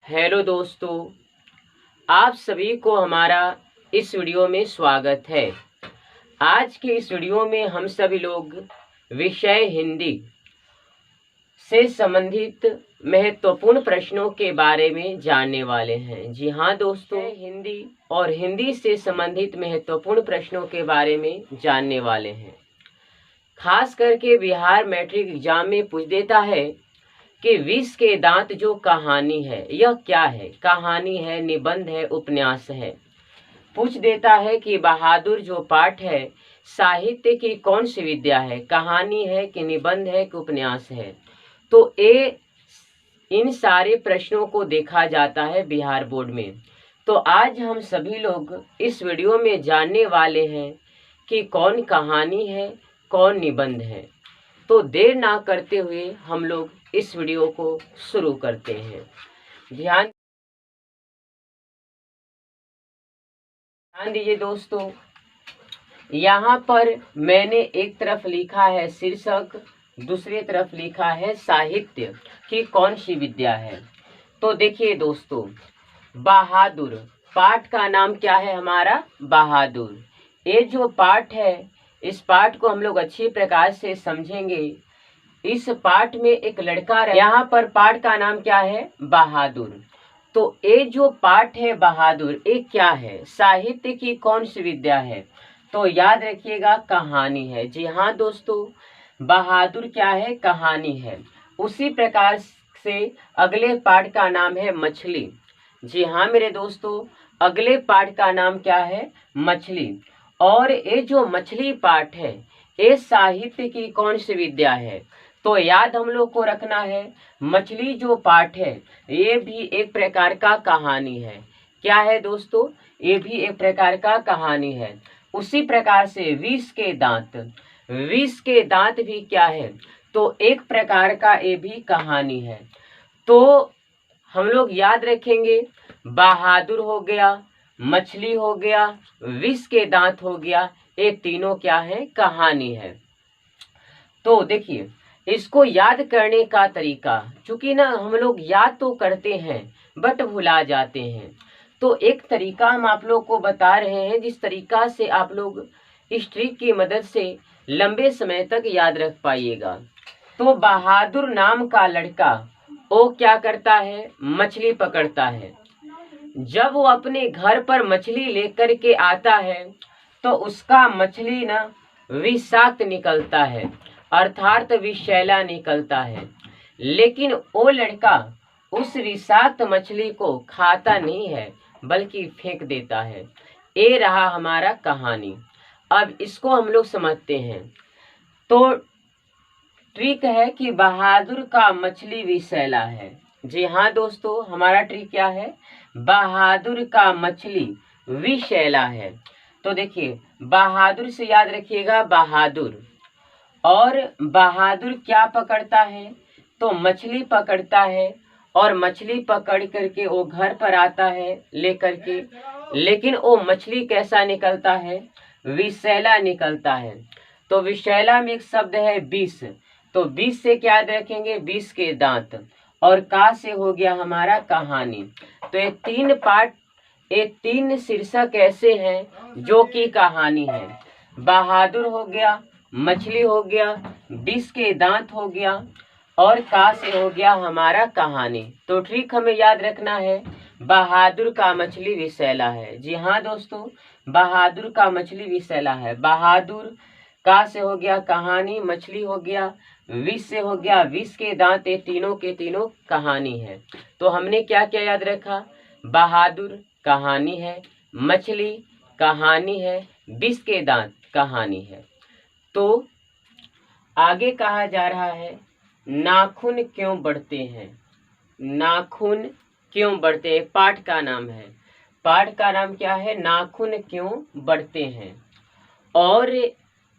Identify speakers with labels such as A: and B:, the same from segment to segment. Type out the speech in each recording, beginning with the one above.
A: Hello दोस्तों, आप सभी को हमारा इस वीडियो में स्वागत है। आज के इस वीडियो में हम सभी लोग विषय हिंदी से संबंधित महत्वपूर्ण प्रश्नों के बारे में जानने वाले हैं। जी हाँ दोस्तों, हिंदी और हिंदी से संबंधित महत्वपूर्ण प्रश्नों के बारे में जानने वाले हैं। खास करके बिहार मैट्रिक एग्जाम में पूछ देता है कि विष के दांत जो कहानी है यह क्या है। कहानी है, निबंध है, उपन्यास है। पूछ देता है कि बहादुर जो पाठ है साहित्य की कौन सी विद्या है। कहानी है कि निबंध है कि उपन्यास है। तो इन सारे प्रश्नों को देखा जाता है बिहार बोर्ड में। तो आज हम सभी लोग इस वीडियो में जानने वाले हैं कि कौन कहानी है, कौन निबंध है। तो देर ना करते हुए हम लोग इस वीडियो को शुरू करते हैं। ध्यान दीजिए दोस्तों, यहाँ पर मैंने एक तरफ लिखा है शीर्षक, दूसरी तरफ लिखा है साहित्य की कौन सी विद्या है। तो देखिए दोस्तों, बहादुर पाठ का नाम क्या है हमारा, बहादुर। ये जो पाठ है इस पाठ को हम लोग अच्छी प्रकार से समझेंगे। इस पाठ में एक लड़का, यहाँ पर पाठ का नाम क्या है, बहादुर। तो ये जो पाठ है बहादुर, ये क्या है, साहित्य की कौन सी विद्या है। तो याद रखिएगा, कहानी है। जी हाँ दोस्तों, बहादुर क्या है, कहानी है। उसी प्रकार से अगले पाठ का नाम है मछली। जी हाँ मेरे दोस्तों, अगले पाठ का नाम क्या है, मछली। और ये जो मछली पाठ है ये साहित्य की कौन सी विद्या है। तो याद हम लोग को रखना है, मछली जो पाठ है ये भी एक प्रकार का कहानी है। क्या है दोस्तों, ये भी एक प्रकार का कहानी है। उसी प्रकार से विष के दांत, विष के दांत भी क्या है, तो एक प्रकार का ये भी कहानी है। तो हम लोग याद रखेंगे, बहादुर हो गया, मछली हो गया, विष के दांत हो गया, ये तीनों क्या है, कहानी है। तो देखिए, इसको याद करने का तरीका, चूंकि ना हम लोग याद तो करते हैं बट भुला जाते हैं। तो एक तरीका हम आप लोग को बता रहे हैं जिस तरीका से आप लोग इस ट्रिक की मदद से लंबे समय तक याद रख पाइएगा। तो बहादुर नाम का लड़का वो क्या करता है, मछली पकड़ता है। जब वो अपने घर पर मछली लेकर के आता है तो उसका मछली ना विषाक्त निकलता है, अर्थात विषैला निकलता है। लेकिन वो लड़का उस विषाक्त मछली को खाता नहीं है बल्कि फेंक देता है। ये रहा हमारा कहानी। अब इसको हम लोग समझते हैं। तो ट्रिक है कि बहादुर का मछली विषैला है। जी हाँ दोस्तों, हमारा ट्रिक क्या है, बहादुर का मछली विषैला है। तो देखिए, बहादुर से याद रखिएगा, बहादुर। और बहादुर क्या पकड़ता है, तो मछली पकड़ता है। और मछली पकड़ करके वो घर पर आता है लेकर के, लेकिन वो मछली कैसा निकलता है, विषैला निकलता है। तो विषैला में एक शब्द है विष। तो विष से क्या याद रखेंगे, विष के दांत। और का से हो गया हमारा कहानी। तो ये तीन पार्ट, ये तीन शीर्षक ऐसे हैं जो कि कहानी है। बहादुर हो गया, मछली हो गया, विष के दांत हो गया, और का से हो गया हमारा कहानी। तो ठीक हमें याद रखना है, बहादुर का मछली विषैला है। जी हाँ दोस्तों, बहादुर का मछली विषैला है। बहादुर, का से हो गया कहानी, मछली हो गया, विष से हो गया विष के दांत। ये तीनों के तीनों कहानी है। तो हमने क्या क्या याद रखा, बहादुर कहानी है, मछली कहानी है, विष के दांत कहानी है। तो आगे कहा जा रहा है, नाखून क्यों बढ़ते हैं। नाखून क्यों बढ़ते हैं, पाठ का नाम है। पाठ का नाम क्या है, नाखून क्यों बढ़ते हैं। और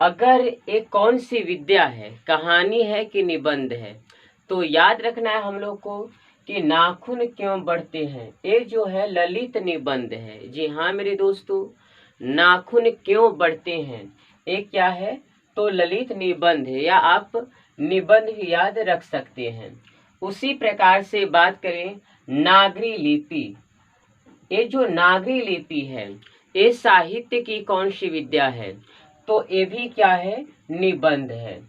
A: अगर एक कौन सी विद्या है, कहानी है कि निबंध है। तो याद रखना है हम लोग को कि नाखून क्यों बढ़ते हैं, ये जो है ललित निबंध है। जी हाँ मेरे दोस्तों, नाखून क्यों बढ़ते हैं ये क्या है, तो ललित निबंध है, या आप निबंध भी याद रख सकते हैं। उसी प्रकार से बात करें नागरी लिपि, ये जो नागरी लिपि है ये साहित्य की कौन सी विद्या है? तो ये भी क्या है? निबंध है।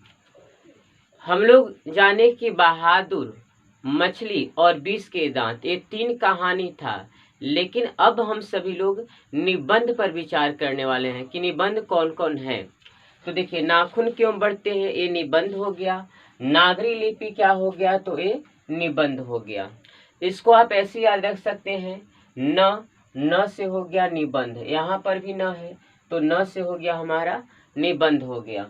A: हम लोग जाने कि बहादुर, मछली और विष के दांत ये 3 कहानी था, लेकिन अब हम सभी लोग निबंध पर विचार करने वाले हैं कि निबंध कौन कौन है। तो देखिए, नाखून क्यों बढ़ते हैं, ये निबंध हो गया। नागरी लिपि क्या हो गया? तो ये निबंध हो गया। इसको आप ऐसे याद रख सकते हैं, न से हो गया निबंध, यहाँ पर भी न है तो न से हो गया हमारा निबंध हो गया।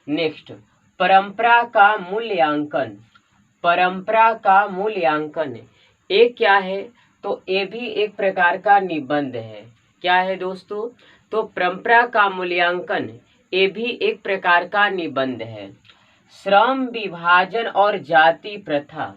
A: नेक्स्ट, परंपरा का मूल्यांकन। परंपरा का मूल्यांकन ये क्या है? तो ये भी एक प्रकार का निबंध है। क्या है दोस्तों? तो परंपरा का मूल्यांकन ये भी एक प्रकार का निबंध है। श्रम विभाजन और जाति प्रथा,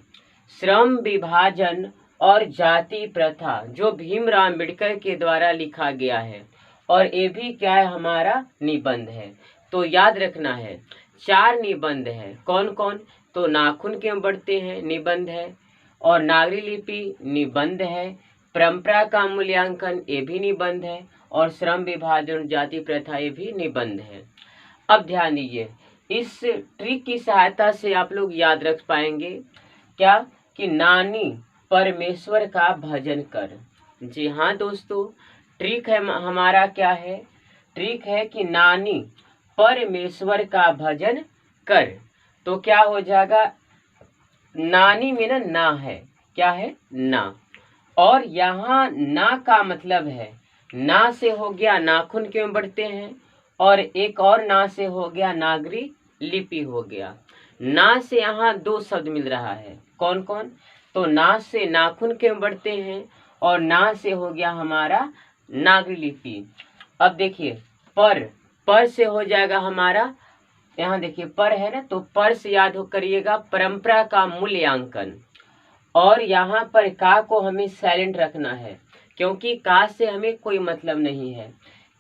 A: श्रम विभाजन और जाति प्रथा जो भीमराव अम्बेडकर के द्वारा लिखा गया है, और ये भी क्या है? हमारा निबंध है। तो याद रखना है 4 निबंध है। कौन कौन? तो नाखून क्यों बढ़ते हैं निबंध है, और नागरी लिपि निबंध है, परंपरा का मूल्यांकन ये भी निबंध है, और श्रम विभाजन जाति प्रथा ये भी निबंध है। अब ध्यान दीजिए, इस ट्रिक की सहायता से आप लोग याद रख पाएंगे क्या? कि नानी परमेश्वर का भजन कर। जी हाँ दोस्तों, ट्रिक है हमारा क्या है? ट्रिक है कि नानी परमेश्वर का भजन कर। तो क्या हो जाएगा? नानी में ना है, क्या है? ना। और यहाँ ना का मतलब है, ना से हो गया नाखून क्यों बढ़ते हैं, और एक और ना से हो गया नागरी लिपि हो गया। ना से यहाँ 2 शब्द मिल रहा है। कौन कौन? तो ना से नाखून क्यों बढ़ते हैं, और ना से हो गया हमारा नागरी लिपि। अब देखिए, पर से हो जाएगा हमारा, यहाँ देखिए पर है ना, तो पर से याद हो करिएगा परंपरा का मूल्यांकन। और यहाँ पर का को हमें साइलेंट रखना है, क्योंकि का से हमें कोई मतलब नहीं है,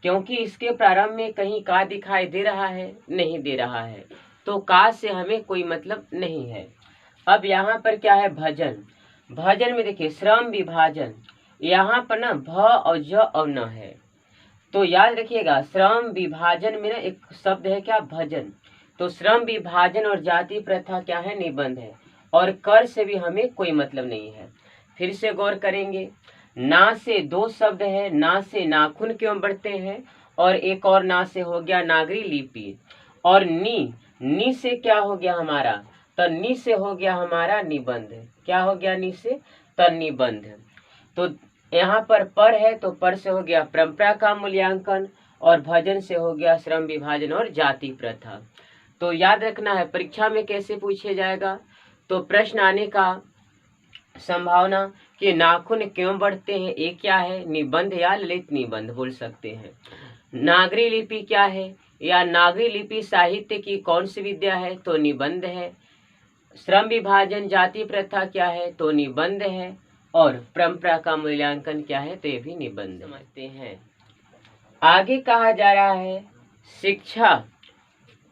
A: क्योंकि इसके प्रारंभ में कहीं का दिखाई दे रहा है? नहीं दे रहा है, तो का से हमें कोई मतलब नहीं है। अब यहाँ पर क्या है? भजन। भजन में देखिए श्रम विभाजन, यहाँ पर ना भ और ज और न है, तो याद रखिएगा श्रम विभाजन में ना एक शब्द है क्या? भजन। तो श्रम विभाजन और जाति प्रथा क्या है? निबंध है, और कर से भी हमें कोई मतलब नहीं है। फिर से गौर करेंगे, ना से 2 शब्द है, ना से नाखून क्यों बढ़ते हैं, और एक और ना से हो गया नागरी लिपि, और नी से क्या हो गया हमारा? तो नी से हो गया हमारा निबंध। क्या हो गया? नी से तो निबंध। तो यहाँ पर है, तो पर से हो गया परंपरा का मूल्यांकन, और भजन से हो गया श्रम विभाजन और जाति प्रथा। तो याद रखना है परीक्षा में कैसे पूछे जाएगा। तो प्रश्न आने का संभावना कि नाखून क्यों बढ़ते हैं, ये क्या है? निबंध या ललित निबंध बोल सकते हैं। नागरी लिपि क्या है, या नागरी लिपि साहित्य की कौन सी विद्या है? तो निबंध है। श्रम विभाजन जाति प्रथा क्या है? तो निबंध है। और परंपरा का मूल्यांकन क्या है? तो ये भी निबंध समझते हैं। आगे कहा जा रहा है शिक्षा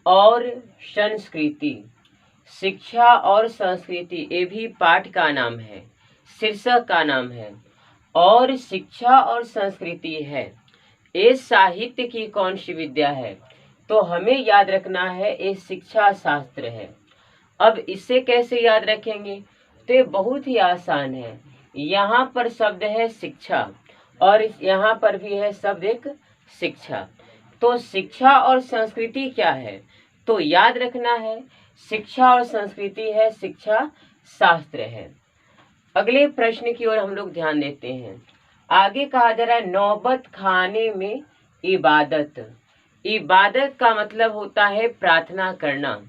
A: और संस्कृति। शिक्षा और संस्कृति ये भी पाठ का नाम है, शीर्षक का नाम है। और शिक्षा और संस्कृति है, ये साहित्य की कौन सी विद्या है? तो हमें याद रखना है ये शिक्षा शास्त्र है। अब इसे कैसे याद रखेंगे? तो ये बहुत ही आसान है। यहाँ पर शब्द है शिक्षा, और यहाँ पर भी है शब्द एक शिक्षा। तो शिक्षा और संस्कृति क्या है? तो याद रखना है शिक्षा और संस्कृति है शिक्षा शास्त्र है। अगले प्रश्न की ओर हम लोग ध्यान देते हैं। आगे कहा जा रहा है नौबत खाने में इबादत। इबादत का मतलब होता है प्रार्थना करना।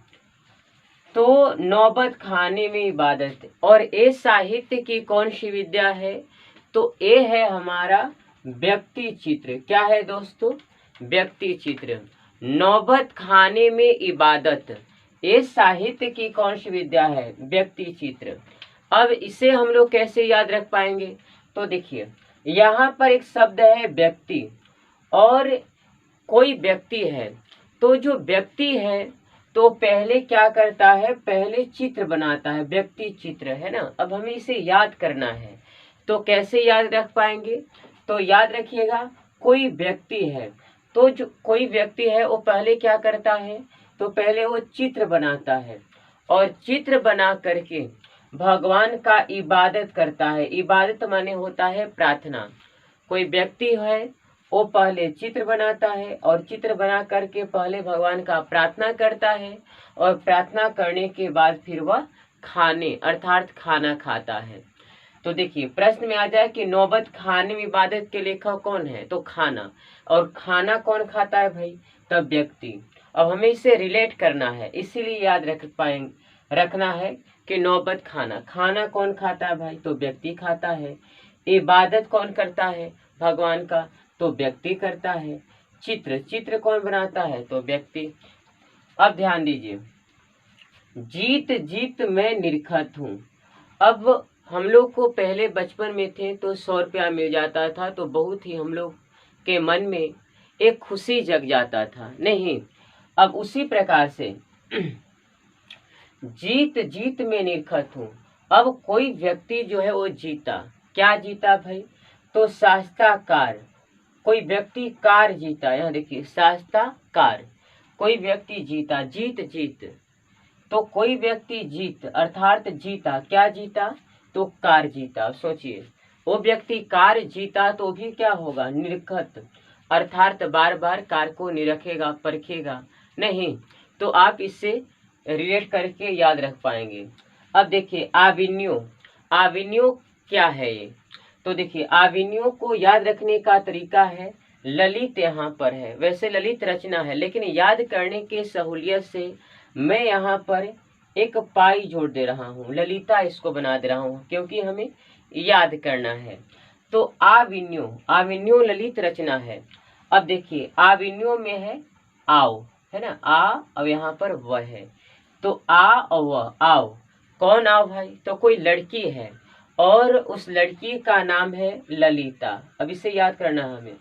A: तो नौबत खाने में इबादत, और ये साहित्य की कौन सी विद्या है? तो ये है हमारा व्यक्ति चित्र। क्या है दोस्तों? व्यक्ति चित्र। नौबत खाने में इबादत, ये साहित्य की कौन सी विद्या है? व्यक्ति चित्र। अब इसे हम लोग कैसे याद रख पाएंगे? तो देखिए यहाँ पर एक शब्द है व्यक्ति, और कोई व्यक्ति है, तो जो व्यक्ति है तो पहले क्या करता है, पहले चित्र बनाता है, व्यक्ति चित्र है ना। अब हमें इसे याद करना है, तो कैसे याद रख पाएंगे, तो याद रखिएगा कोई व्यक्ति है, तो जो कोई व्यक्ति है वो पहले क्या करता है, तो पहले वो चित्र बनाता है और चित्र बना करके भगवान का इबादत करता है। इबादत माने होता है प्रार्थना। कोई व्यक्ति है वो पहले चित्र बनाता है और चित्र बना करके पहले भगवान का प्रार्थना करता है और प्रार्थना करने के बाद फिर वह खाने अर्थात खाना खाता है। तो देखिए प्रश्न में आ जाए कि नौबत खाने में इबादत के लेखक कौन है, तो खाना। और खाना कौन खाता है भाई, तब व्यक्ति। अब हमें इसे रिलेट करना है, इसीलिए याद रखना है कि नौबत खाना, खाना कौन खाता है भाई, तो व्यक्ति खाता है। इबादत कौन करता है, भगवान का, तो व्यक्ति करता है। चित्र कौन बनाता है, तो व्यक्ति। अब ध्यान दीजिए, जीत जीत मैं निरखत हूँ। अब हम लोग को पहले बचपन में थे तो 100 रुपया मिल जाता था, तो बहुत ही हम लोग के मन में एक खुशी जग जाता था, नहीं। अब उसी प्रकार से जीत जीत में निरखत हूँ। अब कोई व्यक्ति जो है वो जीता, क्या जीता भाई, तो शास्त्राकार। कोई व्यक्ति कार जीता, यहाँ देखिए शास्त्राकार, कोई व्यक्ति जीता, जीत, तो कोई व्यक्ति जीत अर्थात जीता, क्या जीता, तो कार जीता। सोचिए वो व्यक्ति कार जीता तो भी क्या होगा, निरखत, अर्थात बार बार कार को निरखेगा, परखेगा नहीं। तो आप इससे रिलेट करके याद रख पाएंगे। अब देखिए आविन्यो क्या है ये, तो देखिए आविन्यो को याद रखने का तरीका है, ललित यहाँ पर है, वैसे ललित रचना है, लेकिन याद करने के सहूलियत से मैं यहाँ पर एक पाई जोड़ दे रहा हूँ, ललिता इसको बना दे रहा हूँ, क्योंकि हमें याद करना है। तो आविन्यो ललित रचना है। अब देखिए आविन्यो में है आओ, है ना, आ, अब यहाँ पर वह है, तो आ और वह, आओ। कौन आओ भाई, तो कोई लड़की है और उस लड़की का नाम है ललिता। अब इसे याद करना है हमें,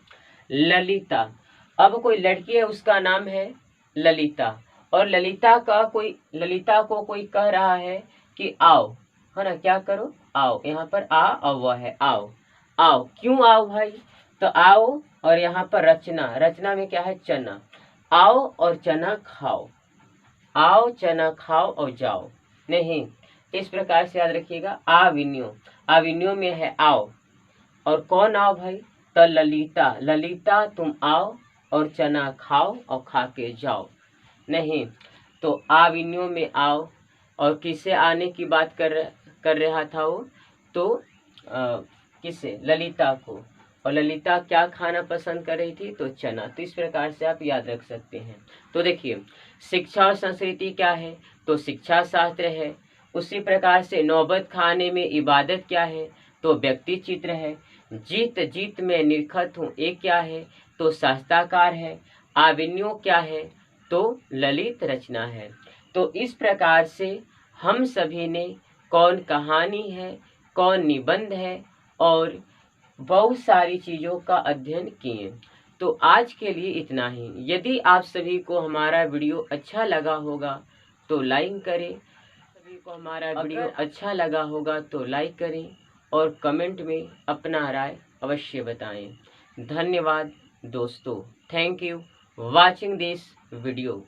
A: ललिता। अब कोई लड़की है उसका नाम है ललिता, और ललिता को कोई कह रहा है कि आओ, है ना, क्या करो, आओ। यहाँ पर आ और वह है, आओ। आओ क्यों आओ भाई, तो आओ और यहाँ पर रचना में क्या है, चना। आओ और चना खाओ, आओ चना खाओ और जाओ, नहीं। इस प्रकार से याद रखिएगा। आविन्यो में है आओ, और कौन आओ भाई, तो ललिता तुम आओ और चना खाओ और खा के जाओ, नहीं। तो आविन्यो में आओ, और किसे आने की बात कर रहा था वो, तो किसे, ललिता को। और ललिता क्या खाना पसंद कर रही थी, तो चना। तो इस प्रकार से आप याद रख सकते हैं। तो देखिए शिक्षा और संस्कृति क्या है, तो शिक्षा शास्त्र है। उसी प्रकार से नौबत खाने में इबादत क्या है, तो व्यक्ति चित्र है। जीत जीत में निरखत हूँ, एक क्या है, तो शास्त्राकार है। आविन्यो क्या है, तो ललित रचना है। तो इस प्रकार से हम सभी ने कौन कहानी है, कौन निबंध है, और बहुत सारी चीज़ों का अध्ययन किए। तो आज के लिए इतना ही। यदि आप सभी को हमारा वीडियो अच्छा लगा होगा तो लाइक करें, सभी को हमारा वीडियो अच्छा लगा होगा तो लाइक करें, और कमेंट में अपना राय अवश्य बताएं। धन्यवाद दोस्तों, thank you watching this video.